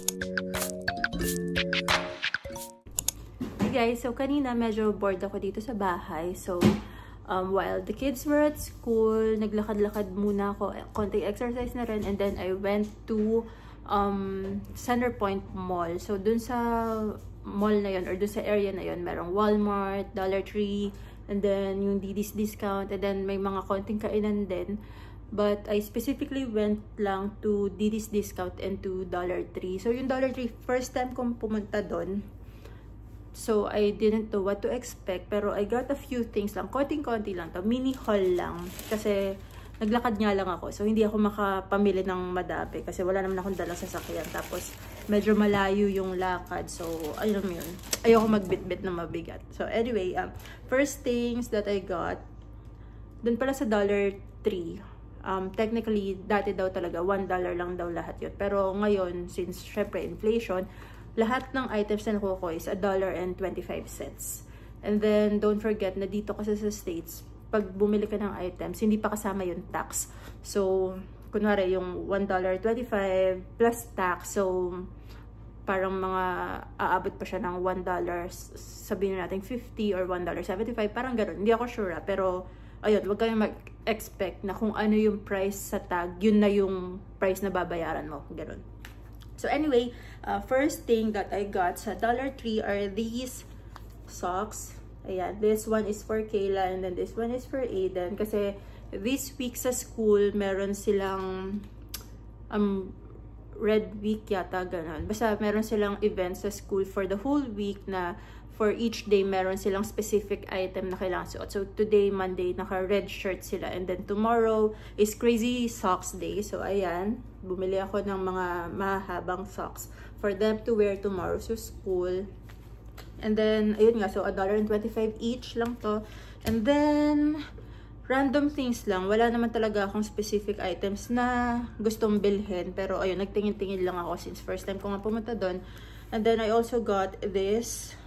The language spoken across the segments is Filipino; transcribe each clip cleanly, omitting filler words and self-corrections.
Hey guys, so kanina medyo bored ako dito sa bahay. So, while the kids were at school, naglakad-lakad muna ako, konting exercise na rin, and then I went to Centerpoint Mall. So, dun sa mall na yun, or dun sa area na yun, merong Walmart, Dollar Tree, and then yung Didi's discount, and then may mga konting kainan din. But I specifically went lang to Didi's discount and to Dollar Tree. So yung Dollar Tree, first time kong pumunta doon. So I didn't know what to expect, pero I got a few things lang. Konting-konti lang to. Mini haul lang. Kasi naglakad nga lang ako. So hindi ako makapamili ng madami. Kasi wala naman akong dalang sasakyan. Tapos medyo malayo yung lakad. So ayun yun. Ayoko magbitbit na mabigat. So anyway, first things that I got, dun pala sa Dollar Tree. Technically, dati daw talaga, $1 lang daw lahat yun. Pero ngayon, since syempre inflation, lahat ng items na nakuha ko is $1.25. And then, don't forget na dito kasi sa States, pag bumili ka ng items, hindi pa kasama yung tax. So, kunwari yung $1.25 plus tax. So, parang mga aabot pa siya ng $1, sabihin natin 50 or $1.75, parang gano'n. Hindi ako sure, pero ayun, wag kayong mag-expect na kung ano yung price sa tag, yun na yung price na babayaran mo. Ganun. So anyway, first thing that I got sa Dollar Tree are these socks. Ayan, this one is for Kayla and then this one is for Aiden. Kasi this week sa school, meron silang Red Week yata, ganun. Basta meron silang events sa school for the whole week na for each day, meron silang specific item na kailangan suot. So, today, Monday, naka-red shirt sila. And then, tomorrow is Crazy Socks Day. So, ayan. Bumili ako ng mga mahabang socks for them to wear tomorrow to school. And then, ayun nga. So, $1.25 each lang to. And then, random things lang. Wala naman talaga akong specific items na gustong bilhin. Pero, ayun, nagtingin-tingin lang ako since first time ko nga pumunta doon. And then, I also got this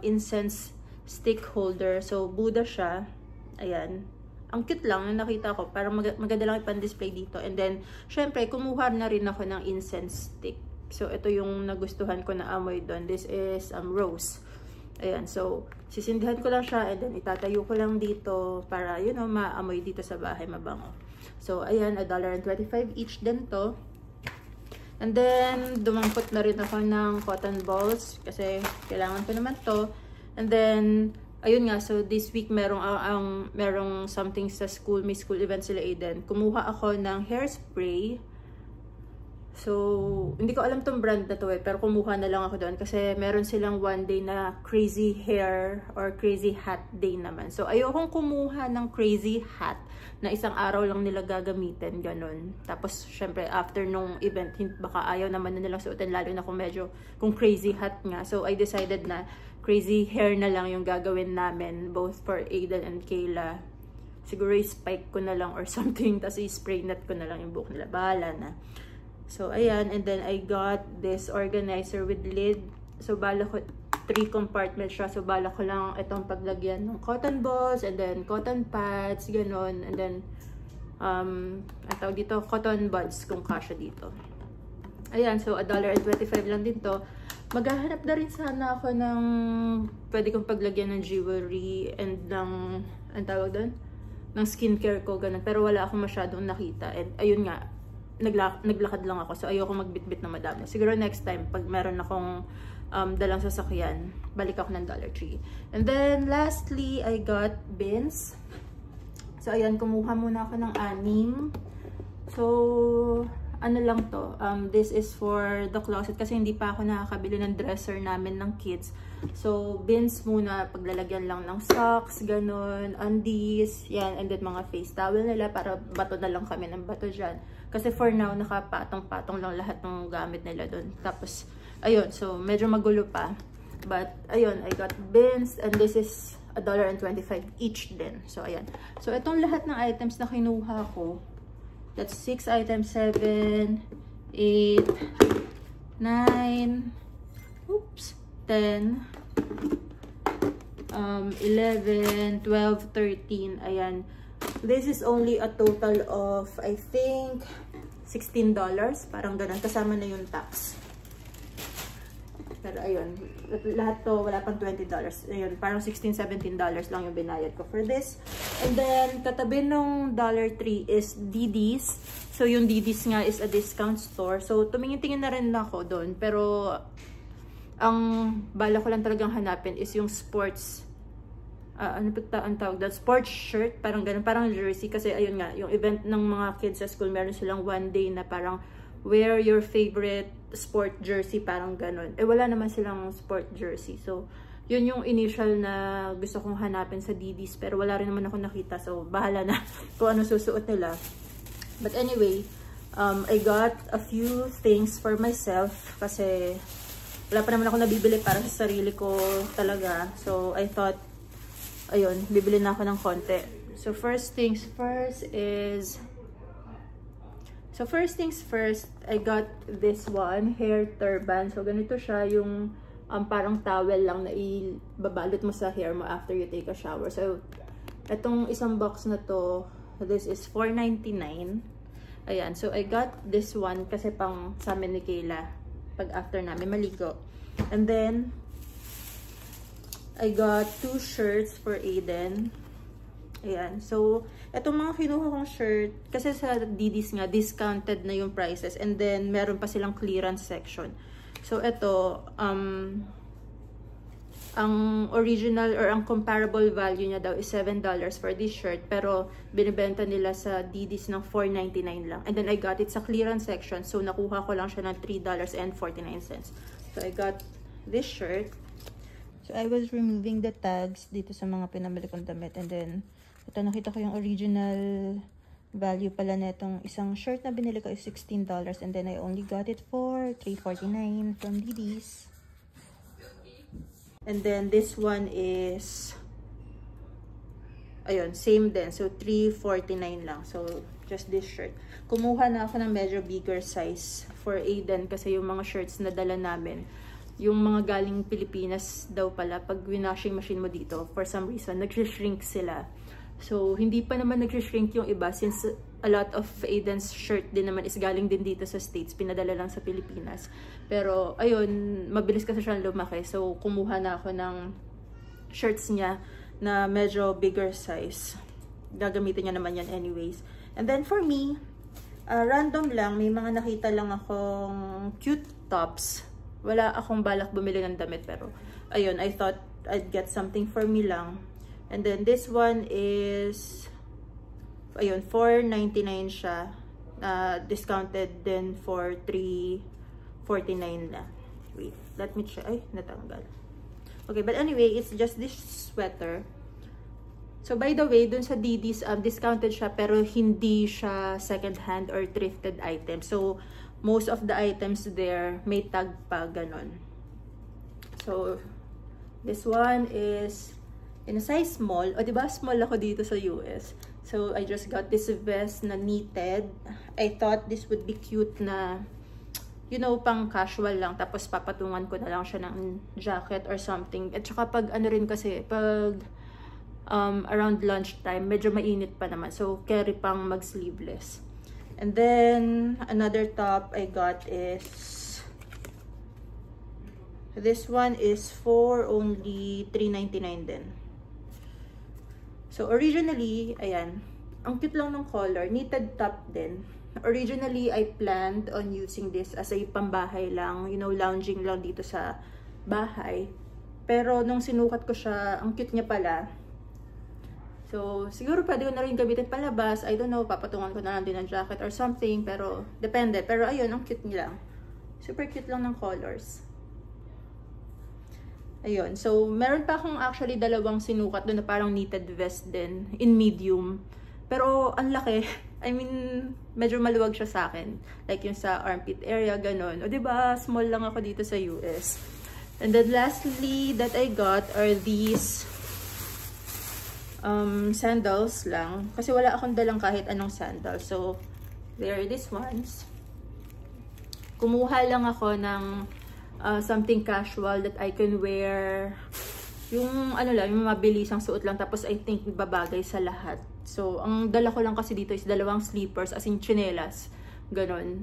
incense stick holder. So, Buddha siya. Ayan. Ang cute lang na nakita ko. Parang maganda lang ipan-display dito. And then, syempre, kumuha na rin ako ng incense stick. So, ito yung nagustuhan ko na amoy doon. This is rose. Ayan. So, sisindihan ko lang siya. And then, itatayo ko lang dito para, you know, maamoy dito sa bahay. Mabango. So, ayan. $1.25 each din to. And then, dumampot na rin ako ng cotton balls kasi kailangan ko naman to. And then, ayun nga, so this week merong something sa school, may school event sila Aiden. Kumuha ako ng hairspray. So, hindi ko alam tong brand na to pero kumuha na lang ako doon kasi meron silang one day na crazy hair or crazy hat day naman. So, ayokong kumuha ng crazy hat na isang araw lang nila gagamitin, ganun. Tapos, syempre, after nung event, baka ayaw naman na nilang suotin, lalo na kung crazy hat nga. So, I decided na crazy hair na lang yung gagawin namin, both for Aiden and Kayla. Siguro i-spike ko na lang or something, tapos i-spray net ko na lang yung buhok nila. Bahala na. So, ayan. And then, I got this organizer with lid. So, bala ko 3 compartments siya. So, bala ko lang itong paglagyan ng cotton balls and then cotton pads, ganon. And then, ang tawag dito, cotton buds kung kasya dito. Ayan. So, $1.25 lang din to. Maghahanap na rin sana ako ng pwede kong paglagyan ng jewelry and ng, ang tawag doon? Ng skincare ko, ganon. Pero wala akong masyadong nakita. And, ayun nga, naglakad lang ako. So, ayoko magbitbit na madami. Siguro next time, pag meron akong dalang sasakyan, balik ako ng Dollar Tree. And then, lastly, I got bins. So, ayan, kumuha muna ako ng 6. So, ano lang to? This is for the closet kasi hindi pa ako nakakabili ng dresser namin ng kids. So, bins muna, paglalagyan lang ng socks, ganun, undies, yan, and then mga face towel nila para bato na lang kami ng bato dyan. Kasi for now, nakapatong-patong lang lahat ng gamit nila doon. Tapos, ayun, so medyo magulo pa. But, ayun, I got bins and this is $1.25 each din. So, ayan. So, itong lahat ng items na kinuha ko, that's 6 items, 7, 8, 9, oops, 10, 11, 12, 13, ayan. This is only a total of, I think, $16. Parang ganun. Kasama na yung tax. Pero ayun, lahat to wala pang $20. Ayun, parang $16-17 lang yung binayad ko for this. And then, katabi nung Dollar Tree is DD's. So, yung DD's nga is a discount store. So, tumingin-tingin na rin ako doon. Pero, ang bala ko lang talagang hanapin is yung sports, ano pa ang tawag doon? Sports shirt, parang ganun, parang jersey. Kasi ayun nga, yung event ng mga kids sa school, meron silang one day na parang wear your favorite sport jersey, parang ganun. Eh, wala naman silang sport jersey. So, yun yung initial na gusto kong hanapin sa DD's. Pero wala rin naman ako nakita. So, bahala na kung ano susuot nila. But anyway, I got a few things for myself. Kasi, wala pa naman ako nabibili para sa sarili ko talaga. So, I thought, ayun, bibili na ako ng konti. So, first things first, I got this one, hair turban. So, ganito siya, yung parang towel lang na ibabalot mo sa hair mo after you take a shower. So, itong isang box na to, this is $4.99. Ayan, so I got this one kasi pang sa amin ni Kayla pag after namin maligo. And then, I got 2 shirts for Aiden. Ayan. So, etong mga kinuha kong shirt, kasi sa DD's nga, discounted na yung prices. And then, meron pa silang clearance section. So, ito, ang original or ang comparable value niya daw is $7 for this shirt. Pero, binibenta nila sa DD's ng $4.99 lang. And then, I got it sa clearance section. So, nakuha ko lang siya ng $3.49. So, I got this shirt. So, I was removing the tags dito sa mga pinamili kong damit. And then, ito, nakita ko yung original value pala na itong isang shirt na binili ko is $16. And then, I only got it for $3.49 from DD's. And then, this one is, ayun, same din. So, $3.49 lang. So, just this shirt. Kumuha na ako ng medyo bigger size for Aiden kasi yung mga shirts na dala namin, yung mga galing Pilipinas daw pala, pag winashing machine mo dito, for some reason, nag-shrink sila. So, hindi pa naman nag-shrink yung iba since a lot of Aiden's shirt din naman is galing din dito sa States. Pinadala lang sa Pilipinas. Pero, ayun, mabilis kasi siyang lumaki. So, kumuha na ako ng shirts niya na medyo bigger size. Gagamitin niya naman yan anyways. And then, for me, random lang, may mga nakita lang akong cute tops. Wala akong balak bumili ng damit. Pero, ayun, I thought I'd get something for me lang. And then, this one is, ayun, $4.99 siya. Discounted din for $3.49 na. Wait, let me check. Ay, natanggal. Okay, but anyway, it's just this sweater. So, by the way, dun sa DD's, discounted siya, pero hindi siya second-hand or thrifted item. So, most of the items there, may tag pa, ganon. So, this one is in a size small. O, diba, small ako dito sa US. So, I just got this vest na knitted. I thought this would be cute na, you know, pang casual lang. Tapos, papatungan ko na lang siya ng jacket or something. At saka, pag ano rin kasi, pag around lunchtime, medyo mainit pa naman. So, carry pang mag-sleeveless. And then, another top I got is, this one is for only $3.99 din. So, originally, ayan, ang cute lang ng color, knitted top din. Originally, I planned on using this as a pambahay lang, you know, lounging lang dito sa bahay. Pero, nung sinukat ko siya, ang cute niya pala. So, siguro pwede ko na rin gamitin palabas. I don't know, papatungan ko na lang din ng jacket or something. Pero, depende. Pero, ayun, ang cute niya lang. Super cute lang ng colors. Ayun. So, meron pa akong actually dalawang sinukat doon na parang knitted vest din. In medium. Pero, ang laki. I mean, medyo maluwag siya sa akin. Like yung sa armpit area, ganun. O, diba? Small lang ako dito sa US. And then, lastly, that I got are these sandals lang. Kasi wala akong dalang kahit anong sandals. So, there are these ones. Kumuha lang ako ng something casual that I can wear. Yung ano lang, yung mabilisang suot lang. Tapos I think babagay sa lahat. So, ang dala ko lang kasi dito is dalawang slippers, as in chinelas. Ganon.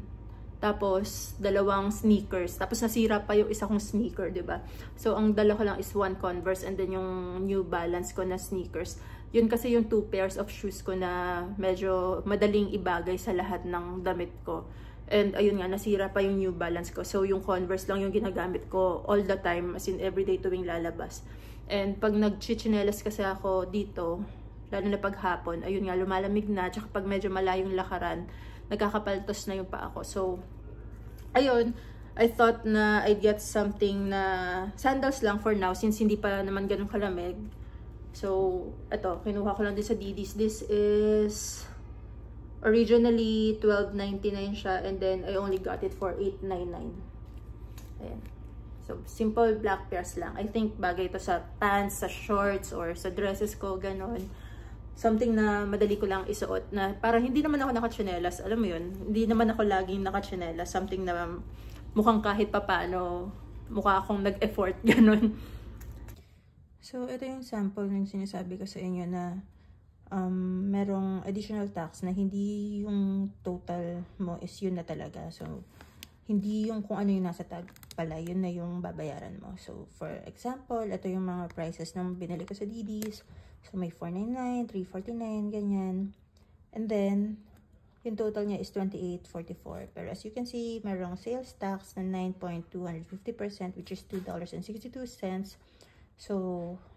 tapos 2 sneakers, tapos nasira pa yung isa kong sneaker, 'di ba? So ang dala ko lang is 1 Converse and then yung New Balance ko na sneakers. Yun kasi yung 2 pairs of shoes ko na medyo madaling ibagay sa lahat ng damit ko. And ayun nga, nasira pa yung New Balance ko. So yung Converse lang yung ginagamit ko all the time, as in everyday tuwing lalabas. And pag nag-chichinelas kasi ako dito, lalo na pag hapon, ayun nga, lumalamig na, tsaka pag medyo malayong lakaran, nagkakapaltos na yung paa ko. So, ayun, I thought na I'd get something na sandals lang for now, since hindi pa naman ganun kalamig. So, ito, kinuha ko lang din sa Didis. This is originally $12.99 siya, and then I only got it for $8.99. Ayan. So, simple black pairs lang. I think bagay ito sa pants, sa shorts, or sa dresses ko, ganon. Something na madali ko lang isuot na para hindi naman ako nakatsinelas. Alam mo yun, hindi naman ako laging nakatsinelas. Something na mukhang kahit papano, mukha akong nag-effort, ganon. So, ito yung sample ng sinasabi ko sa inyo na merong additional tax na hindi yung total mo is yun na talaga. So, hindi yung kung ano yung nasa tag pala, yun na yung babayaran mo. So, for example, ito yung mga prices ng binili ko sa Didis. So, may $4.99, $3.49, ganyan. And then, yung total niya is $28.44. Pero as you can see, merong sales tax na 9.250%, which is $2.62. So,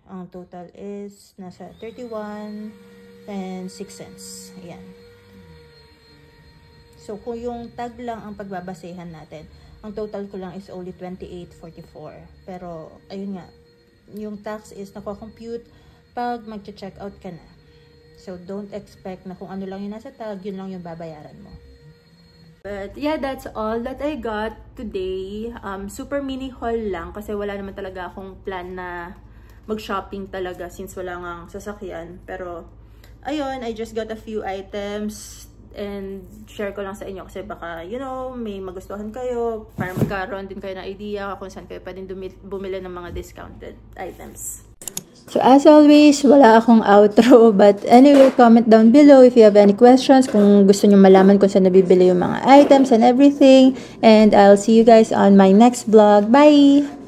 ang total is nasa $31.06. Ayan. So, kung yung tag lang ang pagbabasehan natin, ang total ko lang is only $28.44. Pero, ayun nga, yung tax is nako-compute pag mag-check out ka na. So, don't expect na kung ano lang yung nasa tag, yun lang yung babayaran mo. But yeah, that's all that I got today. Super mini haul lang kasi wala naman talaga akong plan na mag-shopping talaga since wala ngang sasakyan. Pero, ayun, I just got a few items and share ko lang sa inyo kasi baka, you know, may magustuhan kayo para magkaroon din kayo ng idea kung saan kayo pwedeng bumili ng mga discounted items. So as always, wala akong outro, but anyway, comment down below if you have any questions, kung gusto nyo malaman kung saan nabibili yung mga items and everything, and I'll see you guys on my next vlog. Bye!